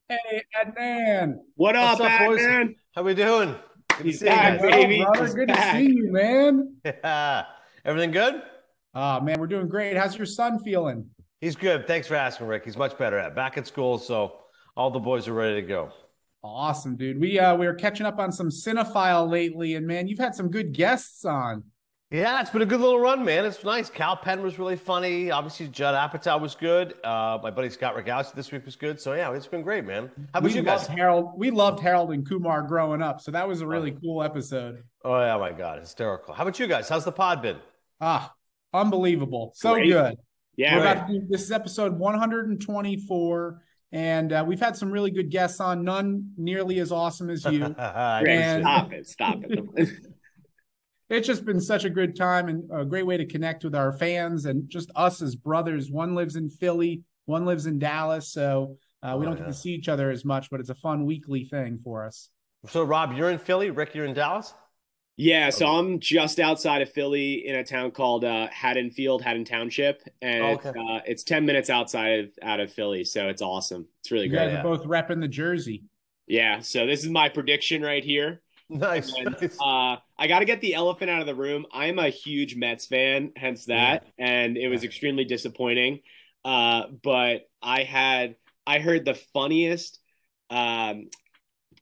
Hey, Adnan. What What's up, up, boys? man? How we doing? Good to He's see you back, guys. Well, baby. brother, He's good to see back. you, man. Yeah. Everything good? Man, we're doing great. How's your son feeling? He's good. Thanks for asking, Rick. He's much better. Back at school, so all the boys are ready to go. Awesome, dude. We were catching up on some Cinephile lately, and man, you've had some good guests on. Yeah, it's been a good little run, man. It's nice. Cal Penn was really funny. Obviously, Judd Apatow was good. My buddy Scott Rogowski this week was good. So yeah, it's been great, man. How about We you guys? loved Harold. We loved Harold and Kumar growing up, so that was a Oh, really cool episode. oh yeah, my God, hysterical. How about you guys? How's the pod been? Ah, unbelievable. So Great. good. We're Yeah. about to do this is episode 124, and we've had some really good guests on, none nearly as awesome as you. I Rick, appreciate And it. stop it. Stop it. it's just been such a good time and a great way to connect with our fans and just us as brothers. One lives in Philly, one lives in Dallas. So we Oh don't get to yeah. see each other as much, but it's a fun weekly thing for us. So Rob, you're in Philly. Rick, you're in Dallas. Yeah, so I'm just outside of Philly in a town called Haddonfield, Haddon Township, and Oh, it's okay. uh, it's 10 minutes out of Philly, so it's awesome. It's really You great. guys are Yeah. both repping the jersey. Yeah, so this is my prediction right here. Nice, And nice. I got to get the elephant out of the room. I'm a huge Mets fan, hence that, and it Yeah. was extremely disappointing. But I heard the funniest um,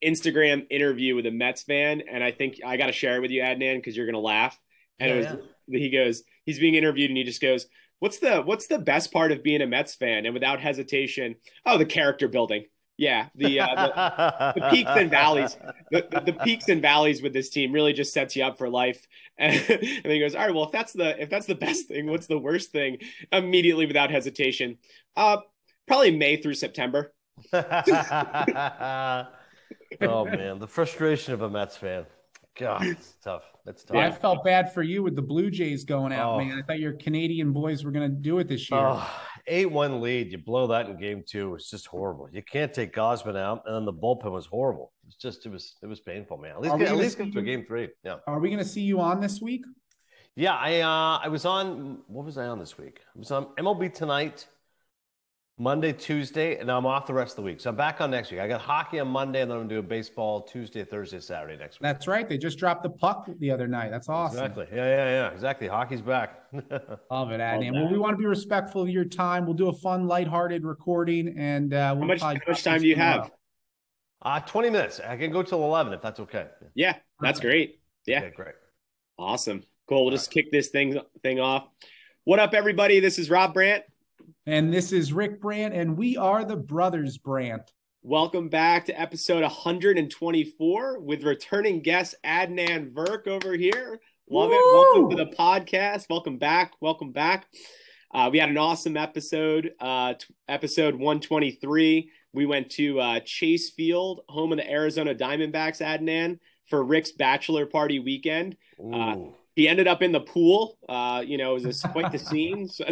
Instagram interview with a Mets fan, and I think I got to share it with you, Adnan, because you're gonna laugh. And Yeah, it yeah. was he's being interviewed, and he just goes, "What's the best part of being a Mets fan?" And without hesitation, oh, the character building. Yeah, the peaks and valleys, the peaks and valleys with this team really just sets you up for life. And then he goes, all right, well, if that's the best thing, what's the worst thing? Immediately, without hesitation, uh, probably May through September. Oh man, the frustration of a Mets fan. God, it's tough. That's I tough. Yeah. felt bad for you with the Blue Jays going out, Oh, man. I thought your Canadian boys were going to do it this year. oh, 8-1 lead. You blow that in game two. It's just horrible. You can't take Gosman out, and then the bullpen was horrible. It was painful, man. Are we At going to least see get to you? game three. Yeah. Are we going to see you on this week? Yeah, I was on, what was I on this week? I was on MLB Tonight, Monday, Tuesday, and I'm off the rest of the week. So I'm back on next week. I got hockey on Monday, and then I'm going to do baseball Tuesday, Thursday, Saturday next week. That's right. They just dropped the puck the other night. That's awesome. Exactly. Yeah. Exactly. Hockey's back. Love it, Love Adnan. that. Well, we want to be respectful of your time. We'll do a fun, lighthearted recording, and How we'll much probably how much talk time this do you tomorrow. have? 20 minutes. I can go till 11 if that's okay. Yeah, that's great. Yeah, Okay, great. awesome. Cool. We'll just kick this thing off. What up, everybody? This is Rob Brandt. And this is Rick Brandt, and we are the Brothers Brandt. Welcome back to episode 124 with returning guest Adnan Verk over here. Love it. Welcome to the podcast. Welcome back. Welcome back. We had an awesome episode, episode 123. We went to Chase Field, home of the Arizona Diamondbacks, Adnan, for Rick's bachelor party weekend. Ooh. He ended up in the pool. It was quite the scene. So,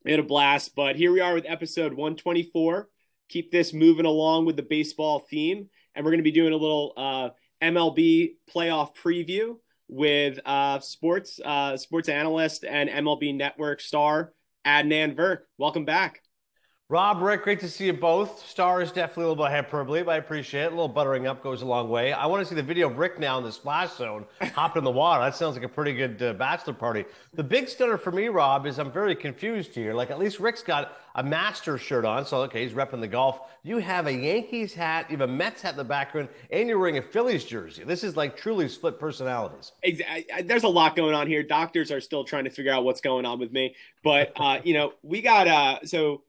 we had a blast, but here we are with episode 124. Keep this moving along with the baseball theme, and we're going to be doing a little MLB playoff preview with sports analyst and MLB Network star Adnan Verk. Welcome back. Rob, Rick, great to see you both. Star is definitely a little bit hyperbole, but I appreciate it. A little buttering up goes a long way. I want to see the video of Rick now in the splash zone, hopping in the water. That sounds like a pretty good bachelor party. The big stunner for me, Rob, is I'm very confused here. Like, at least Rick's got a Masters shirt on, so okay, he's repping the golf. You have a Yankees hat, you have a Mets hat in the background, and you're wearing a Phillies jersey. This is like truly split personalities. There's a lot going on here. Doctors are still trying to figure out what's going on with me, but we got so.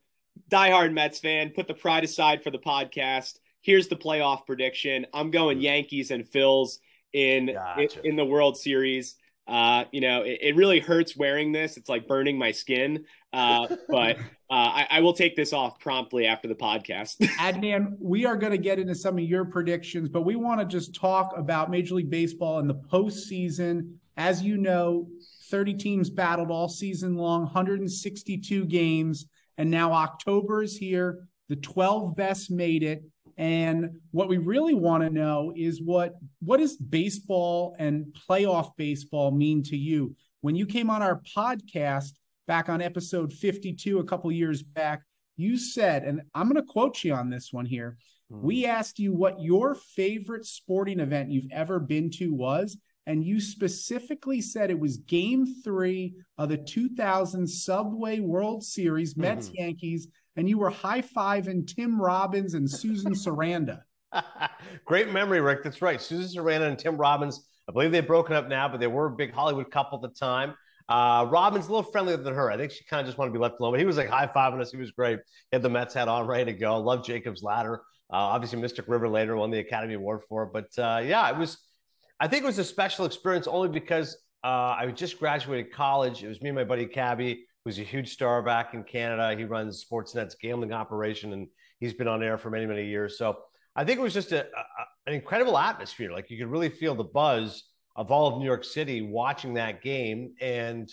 Diehard Mets fan, put the pride aside for the podcast. Here's the playoff prediction. I'm going Yankees and Phils in Gotcha. in the World Series. It really hurts wearing this. It's like burning my skin. But I will take this off promptly after the podcast. Adnan, we are going to get into some of your predictions, but we want to just talk about Major League Baseball in the postseason. As you know, 30 teams battled all season long, 162 games. And now October is here. The 12 best made it. And what we really want to know is what does baseball and playoff baseball mean to you? When you came on our podcast back on episode 52 a couple years back, You said, and I'm going to quote you on this one here. We asked you what your favorite sporting event you've ever been to was, and you specifically said it was Game 3 of the 2000 Subway World Series, Mets Yankees, and you were high-fiving Tim Robbins and Susan Sarandon. Great memory, Rick. That's right. Susan Sarandon and Tim Robbins, I believe they've broken up now, but they were a big Hollywood couple at the time. Robbins a little friendlier than her. I think she kind of just wanted to be left alone, but he was like high-fiving us. He was great. He had the Mets hat on, ready to go. Loved Jacob's Ladder. Obviously, Mystic River later won the Academy Award for it. But yeah, I think it was a special experience only because I just graduated college. It was me and my buddy Cabby, who's a huge star back in Canada. He runs Sportsnet's gambling operation, and he's been on air for many, many years. So I think it was just an incredible atmosphere. Like, you could really feel the buzz of all of New York City watching that game. And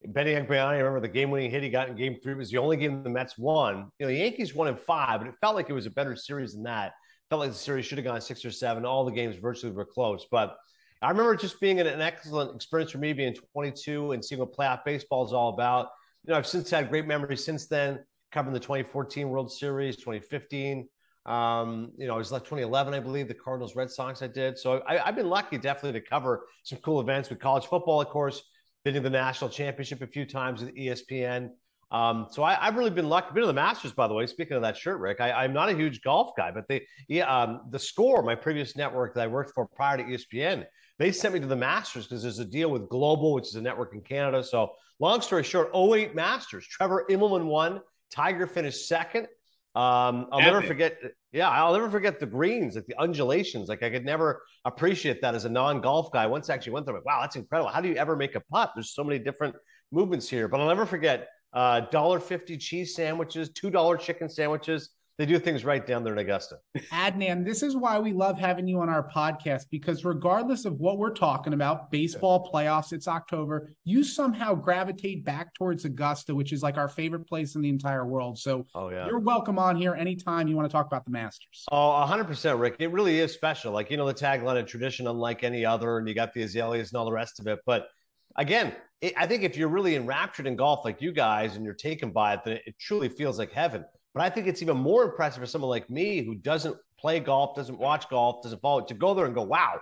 Benny Agbayani, I remember the game-winning hit he got in Game 3. It was the only game the Mets won. You know, the Yankees won in 5, but it felt like it was a better series than that. Felt like the series should have gone 6 or 7. All the games virtually were close. But I remember it just being an excellent experience for me, being 22 and seeing what playoff baseball is all about. You know, I've since had great memories since then, covering the 2014 World Series, 2015. You know, I was like 2011, I believe, the Cardinals Red Sox I did. So I've been lucky definitely to cover some cool events with college football, of course, been to the national championship a few times with ESPN. So I've really been lucky. Been to the Masters, by the way. Speaking of that shirt, Rick, I'm not a huge golf guy, but the Score, my previous network that I worked for prior to ESPN, they sent me to the Masters because there's a deal with Global, which is a network in Canada. So long story short, '08 Masters. Trevor Immelman won. Tiger finished second. I'll never forget. Yeah, I'll never forget the greens, like the undulations. Like, I could never appreciate that as a non-golf guy. Once I actually went there, like, wow, that's incredible. How do you ever make a putt? There's so many different movements here. But I'll never forget $1.50 cheese sandwiches, $2 chicken sandwiches. They do things right down there in Augusta. Adnan, this is why we love having you on our podcast, because regardless of what we're talking about, baseball playoffs, it's October, you somehow gravitate back towards Augusta, which is like our favorite place in the entire world. So you're welcome on here anytime you want to talk about the Masters. Oh, 100%, Rick. It really is special. Like, you know, the tagline of tradition unlike any other, and you got the azaleas and all the rest of it. But again, I think if you're really enraptured in golf like you guys and you're taken by it, then it truly feels like heaven. But I think it's even more impressive for someone like me who doesn't play golf, doesn't watch golf, doesn't follow it, to go there and go, wow,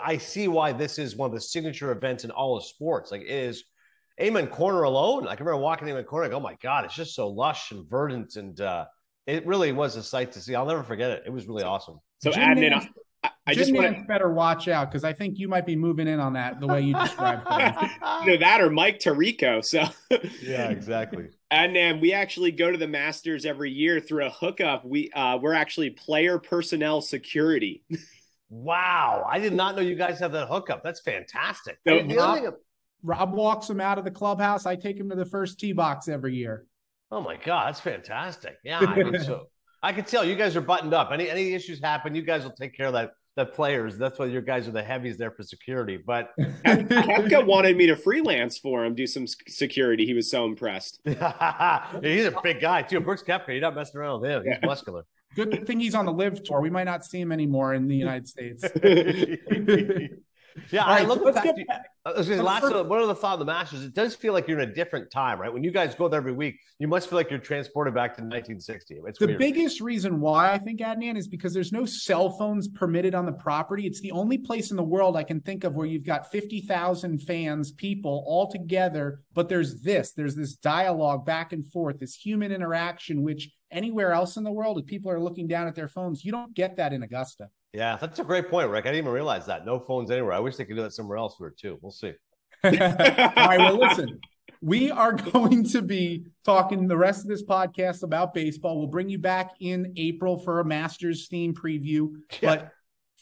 I see why this is one of the signature events in all of sports. Like, it is Amen Corner alone. Like, I remember walking Amen Corner, I go, oh my God, it's just so lush and verdant. And it really was a sight to see. I'll never forget it. It was really awesome. So Adnan, I just want to better watch out, because I think you might be moving in on that the way you described it. Either that or Mike Tirico. So yeah, exactly. And we actually go to the Masters every year through a hookup. We're actually player personnel security. Wow, I did not know you guys have that hookup. That's fantastic. So Rob walks him out of the clubhouse. I take him to the first tee box every year. Oh my God, that's fantastic. Yeah, I mean, so I can tell you guys are buttoned up. Any issues happen, you guys will take care of that players. That's why your guys are the heavies there for security. But Koepka wanted me to freelance for him, do some security. He was so impressed. He's a big guy too. Brooks Koepka, you're not messing around with him. He's muscular. Good thing he's on the live tour. We might not see him anymore in the United States. Yeah, I love the fact. One other thought of the Masters, it does feel like you're in a different time, right? When you guys go there every week, you must feel like you're transported back to 1960. It's the biggest reason why, I think, Adnan, is because there's no cell phones permitted on the property. It's the only place in the world I can think of where you've got 50,000 fans, people all together, but there's this dialogue back and forth, this human interaction, which anywhere else in the world, if people are looking down at their phones, you don't get that in Augusta. Yeah, that's a great point, Rick. I didn't even realize that. No phones anywhere. I wish they could do that somewhere else here too. We'll see. All right, well, listen, we are going to be talking the rest of this podcast about baseball. We'll bring you back in April for a Masters theme preview. Yeah. But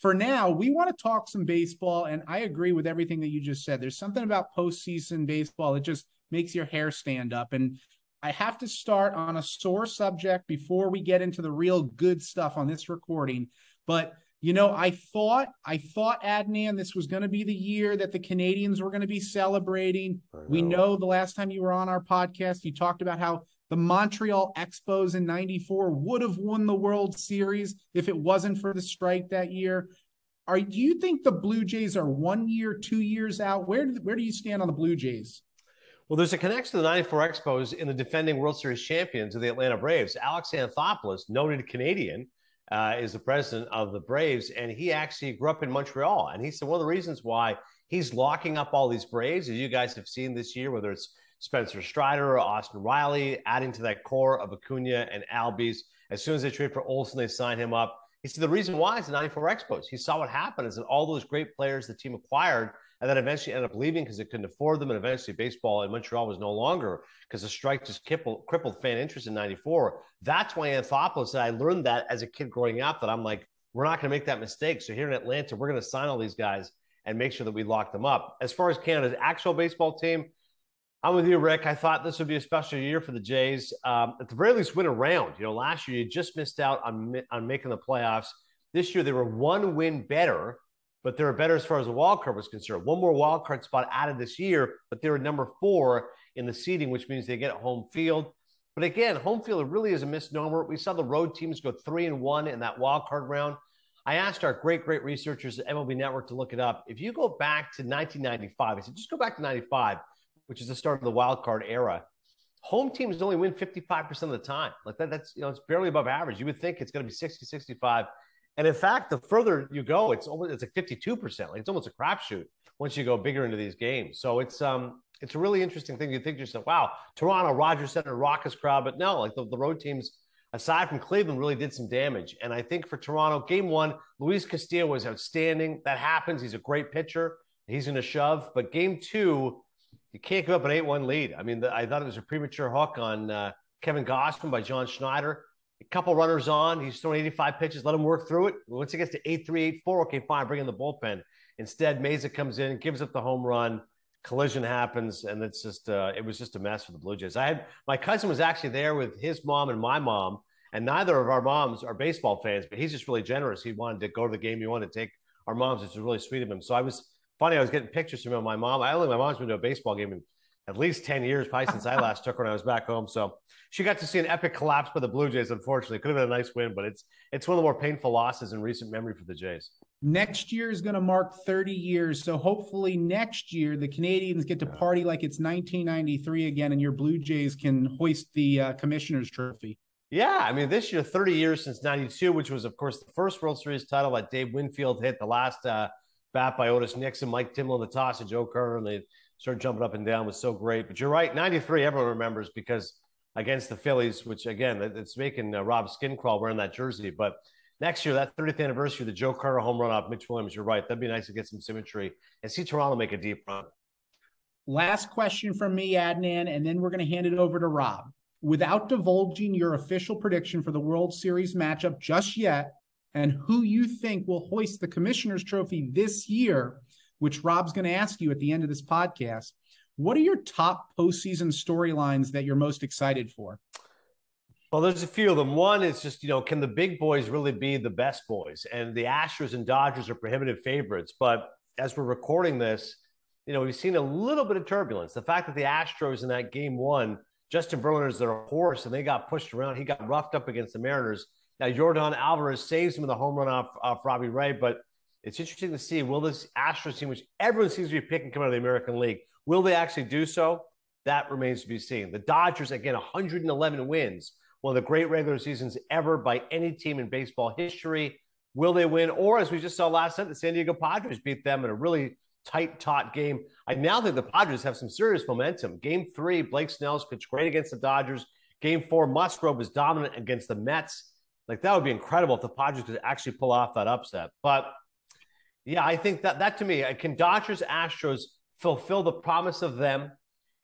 for now, we want to talk some baseball, and I agree with everything that you just said. There's something about postseason baseball that just makes your hair stand up. And I have to start on a sore subject before we get into the real good stuff on this recording. But you know, I thought, Adnan, this was going to be the year that the Canadians were going to be celebrating. We know the last time you were on our podcast, you talked about how the Montreal Expos in '94 would have won the World Series if it wasn't for the strike that year. Do you think the Blue Jays are 1 year, 2 years out? Where do you stand on the Blue Jays? Well, there's a connection to the 94 Expos in the defending World Series champions of the Atlanta Braves. Alex Anthopoulos, noted Canadian, is the president of the Braves, and he actually grew up in Montreal. And he said one of the reasons why he's locking up all these Braves, as you guys have seen this year, whether it's Spencer Strider or Austin Riley, adding to that core of Acuna and Albies. As soon as they trade for Olsen, they sign him up. He said the reason why is the 94 Expos. He saw what happened is that all those great players the team acquired and then eventually ended up leaving because they couldn't afford them. And eventually baseball in Montreal was no longer because the strike just crippled fan interest in 94. That's why Anthopoulos said, I learned that as a kid growing up, that I'm like, we're not going to make that mistake. So here in Atlanta, we're going to sign all these guys and make sure that we lock them up. As far as Canada's actual baseball team, I'm with you, Rick. I thought this would be a special year for the Jays. At the very least, win a round. You know, last year you just missed out on making the playoffs. This year they were one win better, but they were better as far as the wild card was concerned. One more wild card spot added this year, but they were number 4 in the seeding, which means they get home field. But again, home field really is a misnomer. We saw the road teams go 3-1 in that wild card round. I asked our great researchers at MLB Network to look it up. If you go back to 1995, I said, just go back to 95, which is the start of the wild card era. Home teams only win 55% of the time. Like that's, you know, it's barely above average. You would think it's going to be 60, 65. And in fact, the further you go, it's like 52%. Like it's almost a crapshoot once you go bigger into these games. So it's a really interesting thing. You think to yourself, wow, Toronto, Rogers Center, raucous crowd. But no, like the road teams, aside from Cleveland, really did some damage. And I think for Toronto, game 1, Luis Castillo was outstanding. That happens. He's a great pitcher. He's going to shove. But game 2, you can't give up an 8-1 lead. I mean, I thought it was a premature hook on Kevin Gausman by John Schneider. A couple runners on. He's throwing 85 pitches. Let him work through it. Once it gets to 8-3, 8-4, okay, fine, bring in the bullpen. Instead, Meza comes in, gives up the home run. Collision happens, and it's just it was just a mess for the Blue Jays. My cousin was actually there with his mom and my mom, and neither of our moms are baseball fans, but he's just really generous. He wanted to go to the game. He wanted to take our moms. It's really sweet of him. So I was getting pictures from him. My mom's been to a baseball game in at least 10 years, probably since I last took her when I was back home. So she got to see an epic collapse by the Blue Jays, unfortunately. Could have been a nice win, but it's one of the more painful losses in recent memory for the Jays. Next year is going to mark 30 years. So hopefully next year, the Canadians get to party like it's 1993 again, and your Blue Jays can hoist the Commissioner's Trophy. Yeah, I mean, this year, 30 years since 92, which was, of course, the first World Series title that Dave Winfield hit, the last bat by Otis Nixon, Mike Timlin, the toss of Joe Kerr, and they started jumping up and down. Was so great. But you're right, 93, everyone remembers because against the Phillies, which, again, it's making Rob skin crawl wearing that jersey. But next year, that 30th anniversary, the Joe Kerr home run off Mitch Williams, you're right. That'd be nice to get some symmetry and see Toronto make a deep run. Last question from me, Adnan, and then we're going to hand it over to Rob. Without divulging your official prediction for the World Series matchup just yet, and who you think will hoist the Commissioner's Trophy this year, which Rob's going to ask you at the end of this podcast, what are your top postseason storylines that you're most excited for? Well, there's a few of them. One is just, can the big boys really be the best boys? And the Astros and Dodgers are prohibitive favorites. But as we're recording this, we've seen a little bit of turbulence. The fact that the Astros in that game 1, Justin Verlander's their horse, and they got pushed around. He got roughed up against the Mariners. Now, Yordan Alvarez saves him with a home run off Robbie Ray, but it's interesting to see, will this Astros team, which everyone seems to be picking coming out of the American League, will they actually do so? That remains to be seen. The Dodgers, again, 111 wins, one of the great regular seasons ever by any team in baseball history. Will they win? Or, as we just saw last night, the San Diego Padres beat them in a really tight, taut game. I now think the Padres have some serious momentum. Game 3, Blake Snell's pitched great against the Dodgers. Game 4, Musgrove was dominant against the Mets. Like, that would be incredible if the Padres could actually pull off that upset. But, yeah, I think that to me, can Dodgers, Astros fulfill the promise of them?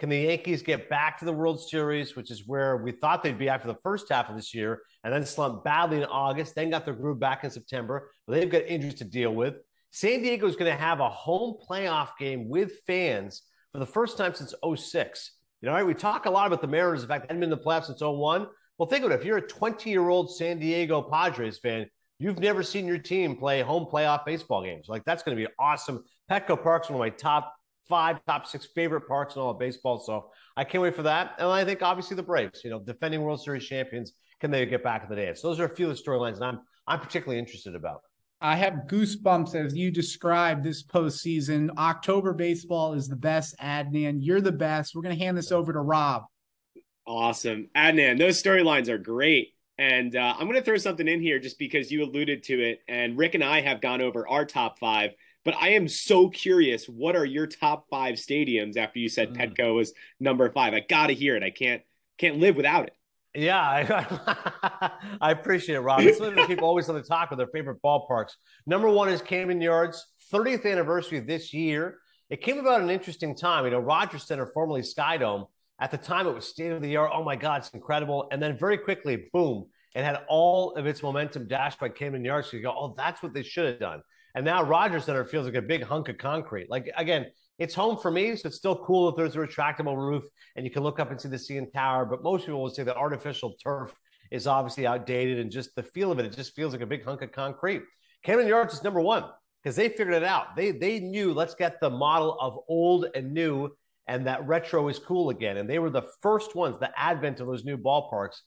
Can the Yankees get back to the World Series, which is where we thought they'd be after the first half of this year, and then slumped badly in August, then got their groove back in September, but they've got injuries to deal with. San Diego is going to have a home playoff game with fans for the first time since 2006. Right? We talk a lot about the Mariners. In fact, they hadn't been in the playoffs since 2001. Well, think of it. If you're a 20-year-old San Diego Padres fan, you've never seen your team play home playoff baseball games. Like, that's going to be awesome. Petco Park's one of my top 5, top 6 favorite parks in all of baseball. So I can't wait for that. And I think, obviously, the Braves, defending World Series champions, can they get back in the dance? So those are a few of the storylines that I'm particularly interested about. I have goosebumps as you describe this postseason. October baseball is the best, Adnan. You're the best. We're going to hand this over to Rob. Awesome. Adnan, those storylines are great. And I'm going to throw something in here just because you alluded to it. And Rick and I have gone over our top five. But I am so curious, what are your top five stadiums after you said Petco was number five? I got to hear it. I can't live without it. Yeah, I appreciate it, Rob. It's something that people always want to talk about their favorite ballparks. Number one is Camden Yards, 30th anniversary this year. It came about an interesting time. Rogers Center, formerly Skydome, at the time it was state of the art. Oh my God, it's incredible. And then very quickly, boom, it had all of its momentum dashed by Camden Yards. So you go, oh, that's what they should have done. And now Rogers Center feels like a big hunk of concrete. Like, again, it's home for me, so it's still cool if there's a retractable roof and you can look up and see the CN Tower. But most people will say the artificial turf is obviously outdated, and just the feel of it just feels like a big hunk of concrete. Camden Yards is number one because they figured it out. They knew, let's get the model of old and new, and that retro is cool again. And they were the first ones, the advent of those new ballparks.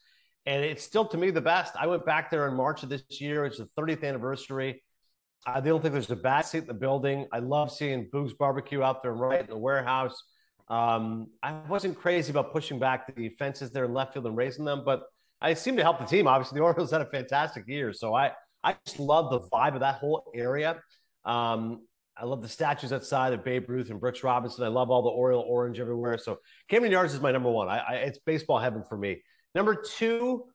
And it's still, to me, the best. I went back there in March of this year. It's the 30th anniversary. I don't think there's a bad seat in the building. I love seeing Boog's Barbecue out there right in the warehouse. I wasn't crazy about pushing back the fences there in left field and raising them, but I seem to help the team. Obviously, the Orioles had a fantastic year. So I just love the vibe of that whole area. I love the statues outside of Babe Ruth and Brooks Robinson. I love all the Oriole orange everywhere. So Camden Yards is my number one. It's baseball heaven for me. Number two,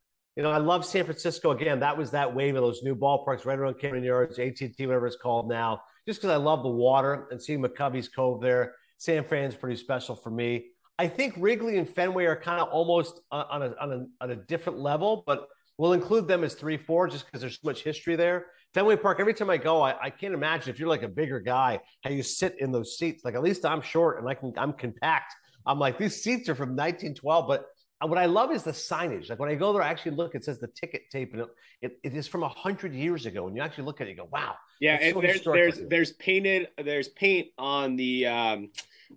I love San Francisco. Again, that was that wave of those new ballparks right around Camden Yards, AT&T, whatever it's called now, just because I love the water and seeing McCovey's Cove there. San Fran's pretty special for me. I think Wrigley and Fenway are kind of almost on a different level, but we'll include them as 3-4 just because there's so much history there. Fenway Park, every time I go, I can't imagine if you're like a bigger guy, how you sit in those seats. Like, at least I'm short and I'm compact. I'm like, these seats are from 1912, but what I love is the signage. Like, when I go there, I actually look, it says the ticket tape, and it is from 100 years ago. And you actually look at it, you go, wow. Yeah, and there's paint on the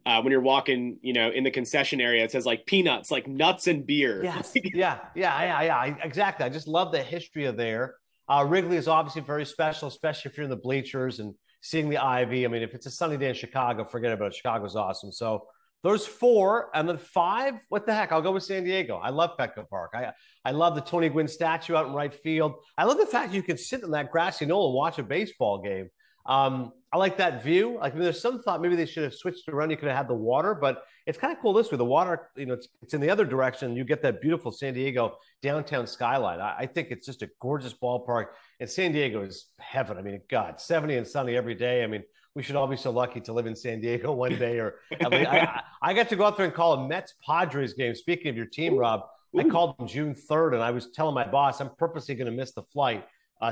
when you're walking, in the concession area. It says like peanuts, like nuts and beer. Yes. Yeah. Exactly. I just love the history of there. Wrigley is obviously very special, especially if you're in the bleachers and seeing the ivy. I mean, if it's a sunny day in Chicago, forget about it. Chicago's awesome. So those four, and then five, what the heck? I'll go with San Diego. I love Petco Park. I love the Tony Gwynn statue out in right field. I love the fact you can sit in that grassy knoll and watch a baseball game. I like that view. Like, there's some thought maybe they should have switched around. You could have had the water, but it's kind of cool this way. The water, it's in the other direction. You get that beautiful San Diego downtown skyline. I think it's just a gorgeous ballpark. And San Diego is heaven. I mean, God, 70 and sunny every day. I mean, we should all be so lucky to live in San Diego one day. Or I got to go out there and call a Mets-Padres game. Speaking of your team, Rob, I called them June 3rd, and I was telling my boss I'm purposely going to miss the flight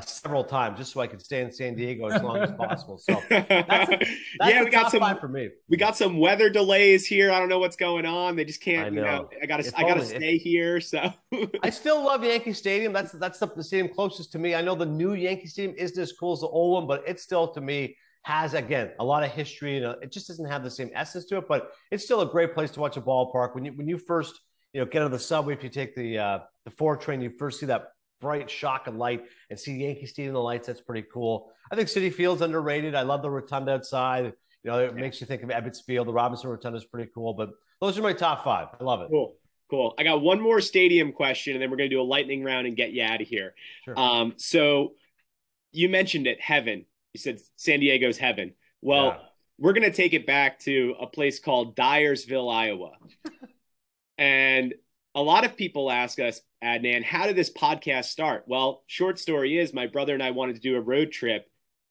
several times just so I could stay in San Diego as long as possible. So that's we got some five for me. We got some weather delays here. I don't know what's going on. They just can't. I gotta stay here. So I still love Yankee Stadium. That's the stadium closest to me. I know the new Yankee Stadium isn't as cool as the old one, but it still, to me, has, again, a lot of history, and it just doesn't have the same essence to it. But it's still a great place to watch a ballpark. When you first get on the subway, if you take the 4 train, you first see that bright shock of light and see Yankee Stadium, the lights. That's pretty cool. I think Citi Field's underrated. I love the rotunda outside. It makes you think of Ebbets Field. The Robinson Rotunda is pretty cool. But those are my top five. I love it. Cool. I got one more stadium question, and then we're going to do a lightning round and get you out of here. Sure. So you mentioned it, heaven. You said San Diego's heaven. Well, we're going to take it back to a place called Dyersville, Iowa. And a lot of people ask us, Adnan, how did this podcast start? Well, short story is my brother and I wanted to do a road trip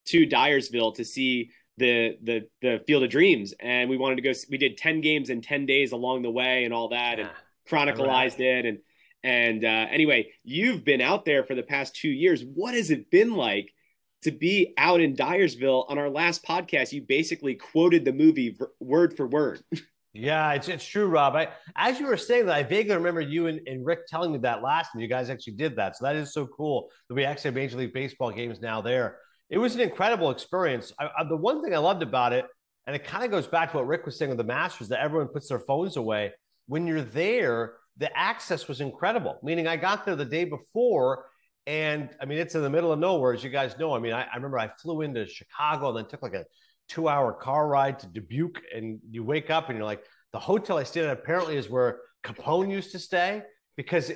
to Dyersville to see the Field of Dreams. And we wanted to go, we did 10 games in 10 days along the way and all that, and chronicalized it. And anyway, you've been out there for the past 2 years. What has it been like to be out in Dyersville? On our last podcast, you basically quoted the movie word for word. Yeah, it's true, Rob. As you were saying that, I vaguely remember you and Rick telling me that last time. You guys actually did that. So that is so cool that we actually have Major League Baseball games now there. It was an incredible experience. The one thing I loved about it, and it kind of goes back to what Rick was saying with the Masters, that everyone puts their phones away. When you're there, the access was incredible. Meaning I got there the day before, And I mean, it's in the middle of nowhere, as you guys know. I mean, I remember I flew into Chicago and then took like a 2-hour car ride to Dubuque. And you wake up and you're like, the hotel I stayed at apparently is where Capone used to stay, because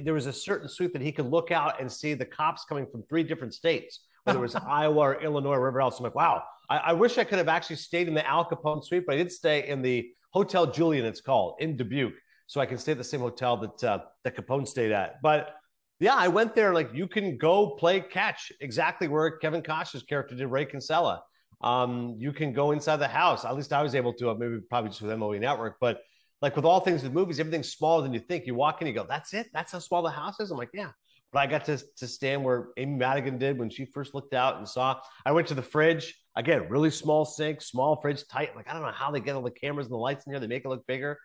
there was a certain suite that he could look out and see the cops coming from 3 different states, whether it was Iowa or Illinois or wherever else. I'm like, wow, I wish I could have actually stayed in the Al Capone suite, but I did stay in the Hotel Julian, it's called, in Dubuque. So I can stay at the same hotel that Capone stayed at. But yeah, I went there. Like, you can go play catch exactly where Kevin Costner's character did, Ray Kinsella. You can go inside the house. At least I was able to, maybe probably just with MOE Network. But like with all things with movies, everything's smaller than you think. You walk in, you go, that's it? That's how small the house is? I'm like, yeah. But I got to stand where Amy Madigan did when she first looked out and saw. I went to the fridge. Again, really small sink, small fridge, tight. I'm like, I don't know how they get all the cameras and the lights in here. They make it look bigger.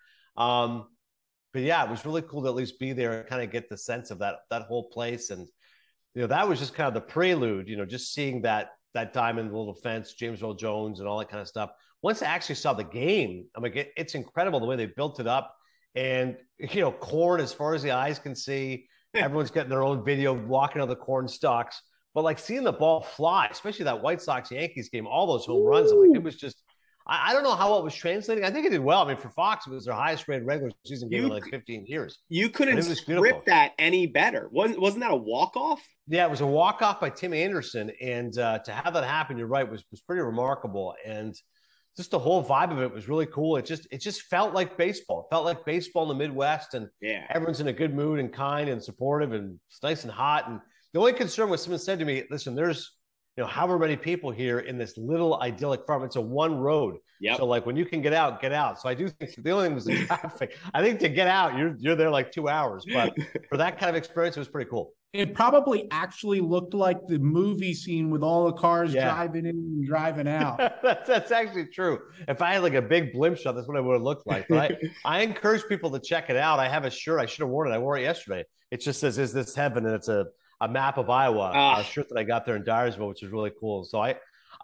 But yeah, it was really cool to at least be there and kind of get the sense of that whole place. And, that was just kind of the prelude, just seeing that diamond, the little fence, James Earl Jones and all that kind of stuff. Once I actually saw the game, I'm like, it's incredible the way they built it up. And, corn as far as the eyes can see. Everyone's getting their own video walking on the corn stalks. But like seeing the ball fly, especially that White Sox-Yankees game, all those home runs, I'm like, it was just, I don't know how it was translating. I think it did well. I mean, for Fox, it was their highest rated regular season game in like 15 years. You couldn't script that any better. Wasn't that a walk-off? Yeah, it was a walk-off by Tim Anderson. And to have that happen, you're right, was pretty remarkable. And just the whole vibe of it was really cool. It just felt like baseball. It felt like baseball in the Midwest. And everyone's in a good mood and kind and supportive, and it's nice and hot. And the only concern was someone said to me, listen, there's however many people here in this little idyllic farm. It's a one road. Yep. So like when you can get out, get out. So I do think the only thing was the traffic. I think to get out, you're there like 2 hours. But for that kind of experience, it was pretty cool. It probably actually looked like the movie scene with all the cars driving in and driving out. That's actually true. If I had like a big blimp shot, that's what it would have looked like. But I encourage people to check it out. I have a shirt. I should have worn it. I wore it yesterday. It just says, "Is this heaven?" And it's a map of Iowa, a shirt that I got there in Dyersville, which is really cool. So I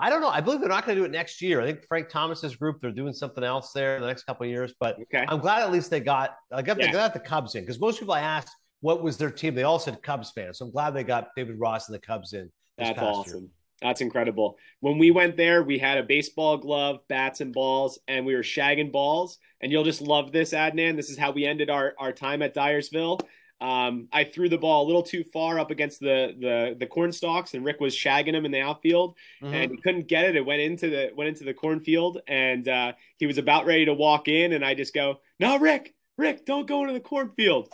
don't know. I believe they're not going to do it next year. I think Frank Thomas's group, they're doing something else there in the next couple of years. But I'm glad at least they got the Cubs in, because most people I asked what was their team, they all said Cubs fans. So I'm glad they got David Ross and the Cubs in. That's awesome. Year. That's incredible. When we went there, we had a baseball glove, bats and balls, and we were shagging balls. And you'll just love this, Adnan. This is how we ended our time at Dyersville. I threw the ball a little too far up against the corn stalks, and Rick was shagging him in the outfield, and he couldn't get it. It went into the cornfield, and he was about ready to walk in, and I just go, "No, Rick, don't go into the cornfield.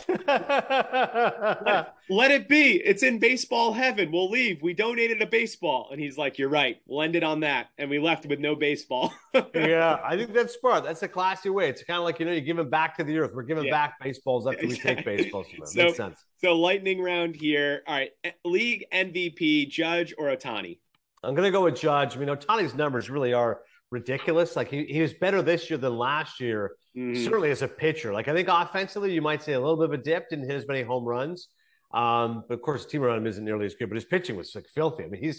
Let it be. It's in baseball heaven. We'll leave. We donated a baseball." And he's like, "You're right. We'll end it on that." And we left with no baseball. Yeah, I think that's smart. That's a classy way. It's kind of like, you're giving back to the earth. We're giving back baseballs after we take baseballs. So, makes sense. So lightning round here. All right. League MVP, Judge or Ohtani? I'm going to go with Judge. I mean, Ohtani's numbers really are ridiculous. Like he was better this year than last year, certainly as a pitcher. Like I think offensively, you might say a little bit of a dip, didn't hit as many home runs. But of course, the team around him isn't nearly as good. But his pitching was like filthy. I mean,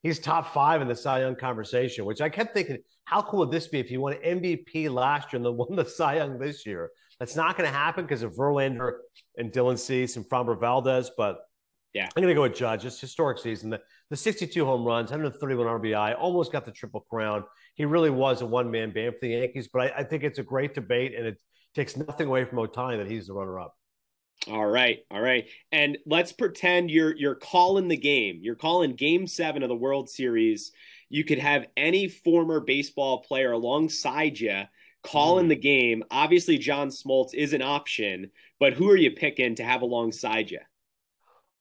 he's top 5 in the Cy Young conversation, which I kept thinking, how cool would this be if he won MVP last year and then won the Cy Young this year? That's not going to happen because of Verlander and Dylan Cease and Framber Valdez. But yeah, I'm going to go with Judge. It's historic season. The 62 home runs, 131 RBI, almost got the Triple Crown. He really was a one-man band for the Yankees. But I think it's a great debate, and it takes nothing away from Ohtani that he's the runner-up. All right. And let's pretend you're calling the game. You're calling Game 7 of the World Series. You could have any former baseball player alongside you calling the game. Obviously, John Smoltz is an option, but who are you picking to have alongside you?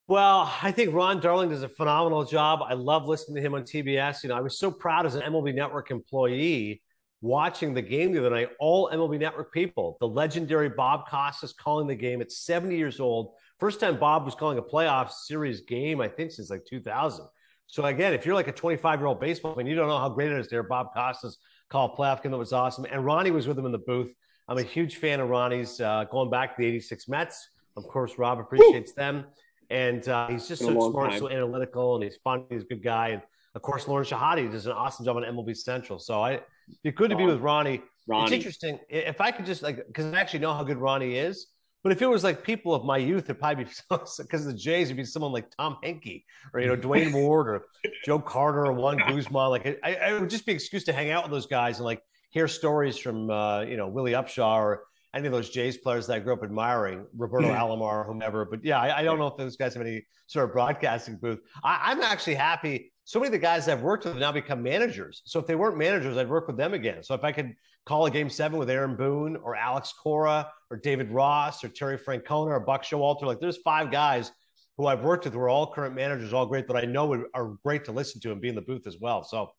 Well, I think Ron Darling does a phenomenal job. I love listening to him on TBS. I was so proud as an MLB Network employee watching the game the other night. All MLB Network people, the legendary Bob Costas calling the game at 70 years old. First time Bob was calling a playoff series game, I think, since like 2000. So again, if you're like a 25-year-old baseball fan, you don't know how great it is there. Bob Costas called a playoff game that was awesome. And Ronnie was with him in the booth. I'm a huge fan of Ronnie's, going back to the 86 Mets. Of course, Rob appreciates them. And he's just so smart, so analytical, and he's fun. He's a good guy. And of course, Lauren Shahadi does an awesome job on MLB Central. So it'd be good to be with Ronnie. It's interesting. If I could just because I actually know how good Ronnie is, But if it was like people of my youth, it'd probably be because the Jays, it'd be someone like Tom Henke or Dwayne Ward or Joe Carter or Juan Guzman. Like it would just be an excuse to hang out with those guys and like hear stories from Willie Upshaw or any of those Jays players that I grew up admiring, Roberto Alomar, whomever. But yeah, I don't know if those guys have any sort of broadcasting booth. I'm actually happy. So many of the guys I've worked with have now become managers. So if they weren't managers, I'd work with them again. So if I could call a Game 7 with Aaron Boone or Alex Cora or David Ross or Terry Francona or Buck Showalter, like there's 5 guys who I've worked with who are all current managers, all great, that I know are great to listen to and be in the booth as well. So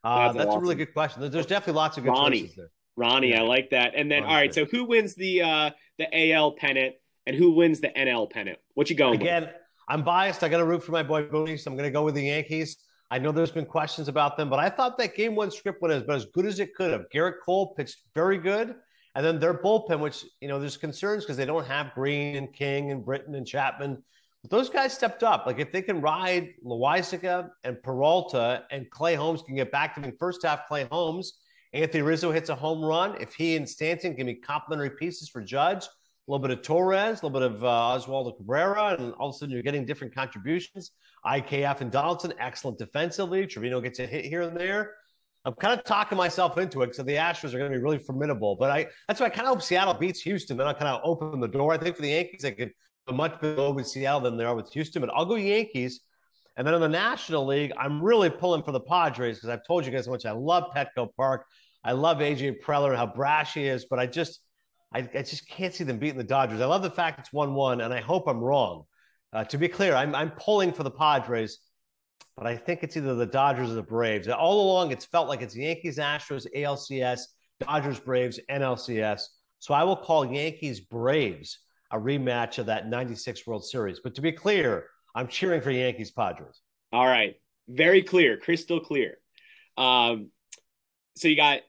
that's awesome. A really good question. There's definitely lots of good choices there. Ronnie, yeah. I like that. And then, all right, so who wins the AL pennant and who wins the NL pennant? What you going Again, with? I'm biased. I got to root for my boy Booney, so I'm going to go with the Yankees. I know there's been questions about them, but I thought that Game 1 script was as good as it could have. Garrett Cole pitched very good. And then their bullpen, which, there's concerns because they don't have Green and King and Britton and Chapman. But those guys stepped up. Like if they can ride Loaisiga and Peralta and Clay Holmes can get back to me first half, Clay Holmes, Anthony Rizzo hits a home run. If he and Stanton can be complementary pieces for Judge, a little bit of Torres, a little bit of Oswaldo Cabrera, and all of a sudden you're getting different contributions. IKF and Donaldson, excellent defensively. Trevino gets a hit here and there. I'm kind of talking myself into it, so the Astros are going to be really formidable. But that's why I kind of hope Seattle beats Houston. Then I'll kind of open the door. I think for the Yankees, I could go much better with Seattle than they are with Houston. But I'll go Yankees. And then in the National League, I'm really pulling for the Padres because I've told you guys how much I love Petco Park. I love AJ Preller and how brash he is, but I just can't see them beating the Dodgers. I love the fact it's 1-1, and I hope I'm wrong. To be clear, I'm pulling for the Padres, but I think it's either the Dodgers or the Braves. All along, it's felt like it's Yankees, Astros, ALCS, Dodgers, Braves, NLCS. So I will call Yankees, Braves a rematch of that 96 World Series. But to be clear, I'm cheering for Yankees, Padres. All right. Very clear, crystal clear. So you got,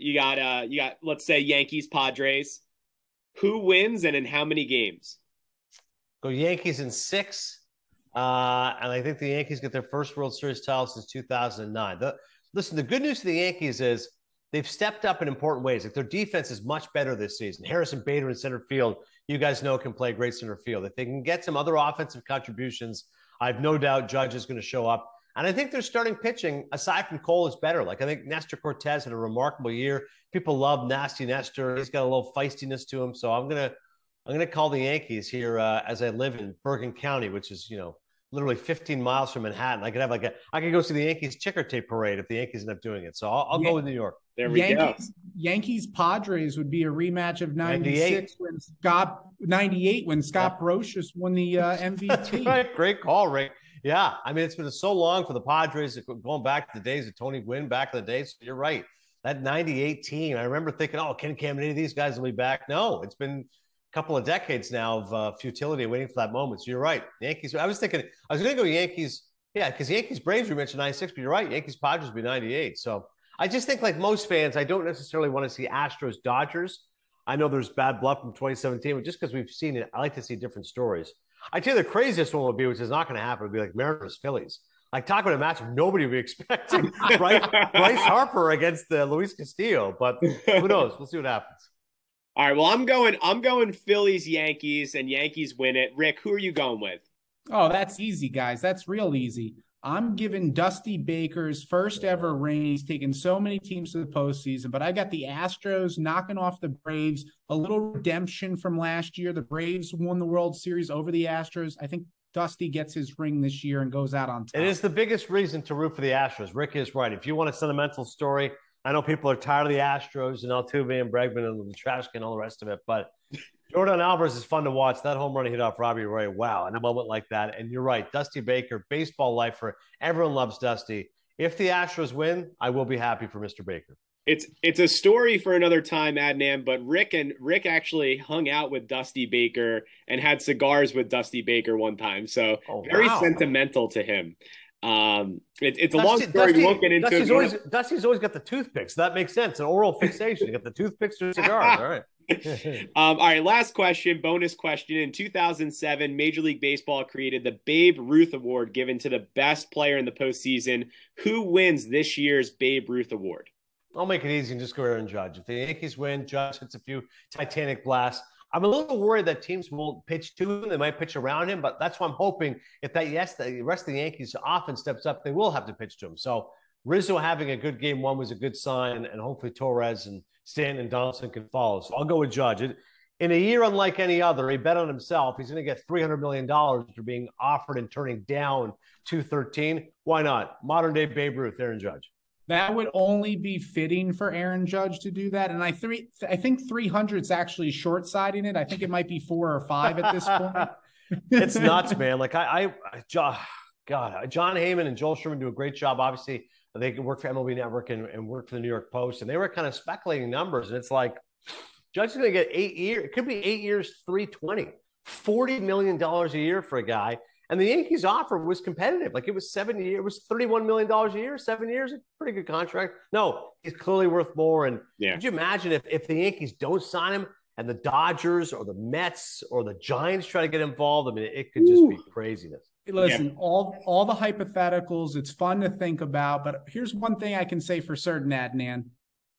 let's say Yankees, Padres. Who wins and in how many games? Go Yankees in 6. And I think the Yankees get their first World Series title since 2009. Listen, the good news to the Yankees is they've stepped up in important ways. Like their defense is much better this season. Harrison Bader in center field, you guys know, can play great center field. If they can get some other offensive contributions, I have no doubt Judge is going to show up. And I think their starting pitching, aside from Cole, is better. Like I think Nestor Cortez had a remarkable year. People love Nasty Nestor. He's got a little feistiness to him. So I'm gonna call the Yankees here as I live in Bergen County, which is literally 15 miles from Manhattan. I could go see the Yankees ticker tape parade if the Yankees end up doing it. So I'll go with New York. There we go. Yankees Padres would be a rematch of 96 when Scott Brocious won the MVP. That's right. Great call, Rick. Yeah, I mean, it's been so long for the Padres, going back to the days of Tony Gwynn, back in the days. You're right. That 98 team, I remember thinking, Ken Cam and any of these guys will be back. No, it's been a couple of decades now of futility waiting for that moment. So you're right. Yankees, I was going to go Yankees. Yeah, because Yankees Braves, we mentioned 96, but you're right. Yankees Padres would be 98. So I just think, like most fans, I don't necessarily want to see Astros Dodgers. I know there's bad blood from 2017, but just because we've seen it, I like to see different stories. I tell you, the craziest one would be, which is not going to happen, would be like Mariners Phillies. Like talk about a match nobody would be expecting, right? Bryce Harper against Luis Castillo, but who knows? We'll see what happens. All right. Well, I'm going Phillies, Yankees, and Yankees win it. Rick, who are you going with? Oh, that's easy, guys. That's real easy. I'm giving Dusty Baker's first ever ring. He's taken so many teams to the postseason, but I got the Astros knocking off the Braves. A little redemption from last year. The Braves won the World Series over the Astros. I think Dusty gets his ring this year and goes out on top. It is the biggest reason to root for the Astros. Rick is right. If you want a sentimental story, I know people are tired of the Astros and Altuve and Bregman and the trash can and all the rest of it, but Jordan Alvarez is fun to watch. That home run he hit off Robbie Ray, wow, in a moment like that. And you're right, Dusty Baker, baseball lifer. Everyone loves Dusty. If the Astros win, I will be happy for Mr. Baker. It's a story for another time, Adnan, but Rick actually hung out with Dusty Baker and had cigars with Dusty Baker one time. So very sentimental to him. It's a long story. We won't get into Dusty's always got the toothpicks. That makes sense. An oral fixation. You got the toothpicks or cigars. All right. All right. Last question, bonus question. In 2007, Major League Baseball created the Babe Ruth Award given to the best player in the postseason. Who wins this year's Babe Ruth Award? I'll make it easy and just go Aaron Judge. If the Yankees win, Judge hits a few Titanic blasts. I'm a little worried that teams won't pitch to him. They might pitch around him, but that's why I'm hoping if the rest of the Yankees offense steps up, they will have to pitch to him. So Rizzo having a good game one was a good sign, and hopefully Torres and Stanton and Donaldson can follow. So I'll go with Judge. In a year unlike any other, he bet on himself. He's going to get $300 million for being offered and turning down 213. Why not? Modern day Babe Ruth, Aaron Judge. That would only be fitting for Aaron Judge to do that. And I think 300 is actually short-siding it. I think it might be 4 or 5 at this point. It's nuts, man. Like John Heyman and Joel Sherman do a great job. Obviously, they can work for MLB Network and work for the New York Post. And they were kind of speculating numbers. And it's like, Judge is going to get 8 years. It could be 8 years, 320, $40 million a year for a guy. And the Yankees offer was competitive. Like it was 7 years, it was $31 million a year, 7 years, a pretty good contract. No, he's clearly worth more. And could you imagine if the Yankees don't sign him and the Dodgers or the Mets or the Giants try to get involved? I mean, it could just be craziness. Listen, all the hypotheticals, it's fun to think about. But here's one thing I can say for certain, Adnan.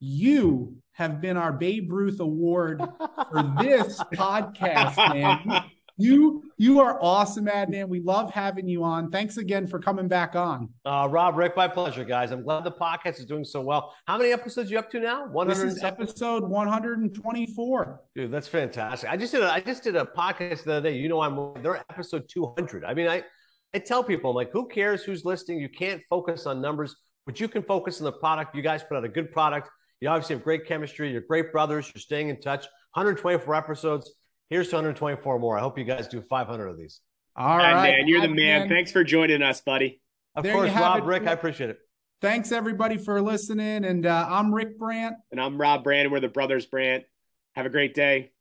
You have been our Babe Ruth Award for this podcast, man. You are awesome, Adnan. We love having you on. Thanks again for coming back on. Rob, Rick, my pleasure, guys. I'm glad the podcast is doing so well. How many episodes are you up to now? 100. This is episode 124. Dude, that's fantastic. I just did a podcast the other day. You know, they're episode 200. I mean, I tell people, I'm like, who cares who's listening? You can't focus on numbers, but you can focus on the product. You guys put out a good product. You obviously have great chemistry. You're great brothers. You're staying in touch. 124 episodes. Here's to 124 more. I hope you guys do 500 of these. All right. Man, you're the man. Thanks for joining us, buddy. Of course, Rob, Rick, I appreciate it. Thanks, everybody, for listening. And I'm Rick Brandt. And I'm Rob Brandt. We're the Brothers Brandt. Have a great day.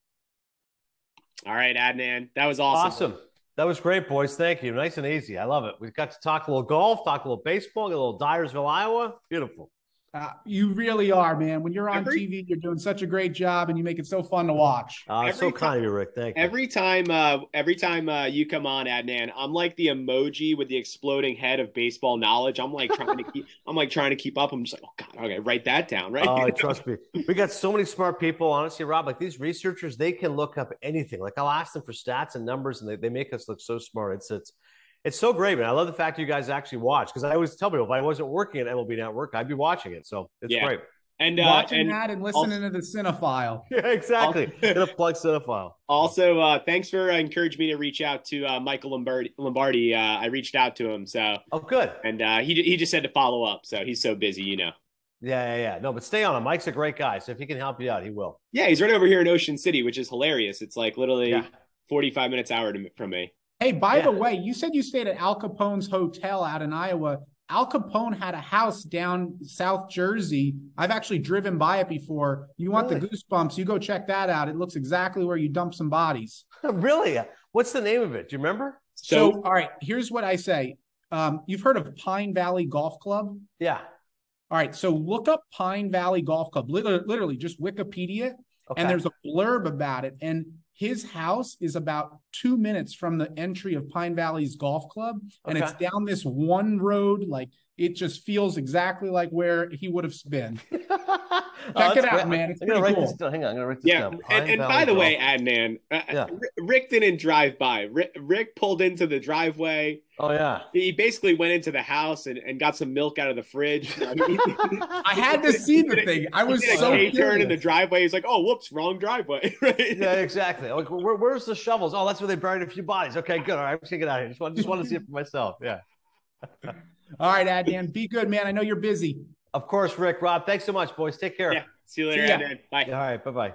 All right, Adnan. That was awesome. That was great, boys. Thank you. Nice and easy. I love it. We got to talk a little golf, talk a little baseball, get a little Dyersville, Iowa. Beautiful. You really are, man. When you're on TV, you're doing such a great job, and you make it so fun to watch. So kind of you, Rick. Thank you. Every time you come on, Adnan, I'm like the emoji with the exploding head of baseball knowledge. I'm like trying to keep up. I'm just like, oh God, okay, write that down, right? Oh, trust me. We got so many smart people. Honestly, Rob, like these researchers, they can look up anything. Like I'll ask them for stats and numbers, and they make us look so smart. It's so great, man. I love the fact you guys actually watch because I always tell people if I wasn't working at MLB Network, I'd be watching it. So it's great. And watching that and listening to the Cinephile. Yeah, exactly. Gonna plug Cinephile. Also, thanks for encouraging me to reach out to Michael Lombardi. I reached out to him. So good. And he just said to follow up. So he's so busy, you know. Yeah. No, but stay on him. Mike's a gret guy. So if he can help you out, he will. Yeah, he's right over here in Ocean City, which is hilarious. It's like literally 45 minutes hour from me. Hey, by the way, you said you stayed at Al Capone's hotel out in Iowa. Al Capone had a house down South Jersey. I've actually driven by it before. You want the goosebumps, you go check that out. It looks exactly where you dump some bodies. Really? What's the name of it? Do you remember? So all right, here's what I say. You've heard of Pine Valley Golf Club? Yeah. All right, so look up Pine Valley Golf Club, literally just Wikipedia, and there's a blurb about it. And his house is about 2 minutes from the entry of Pine Valley's golf club. And it's down this one road. Like it just feels exactly like where he would have been. Check it out, man. It's pretty cool. Hang on, I'm going to write this down. And by the way, Adnan, Rick didn't drive by. Rick pulled into the driveway. Oh, yeah. He basically went into the house and got some milk out of the fridge. I had to see the thing. I was so curious. Turn in the driveway. He's like, oh, whoops, wrong driveway. Right? Yeah, exactly. Like, where's the shovels? Oh, that's where they buried a few bodies. Okay, good. All right, I'm just going to get out of here. Just want to see it for myself. Yeah. All right, Adnan. Be good, man. I know you're busy. Of course, Rick. Rob, thanks so much, boys. Take care. Yeah. See you later, Adnan. Bye. All right. Bye-bye.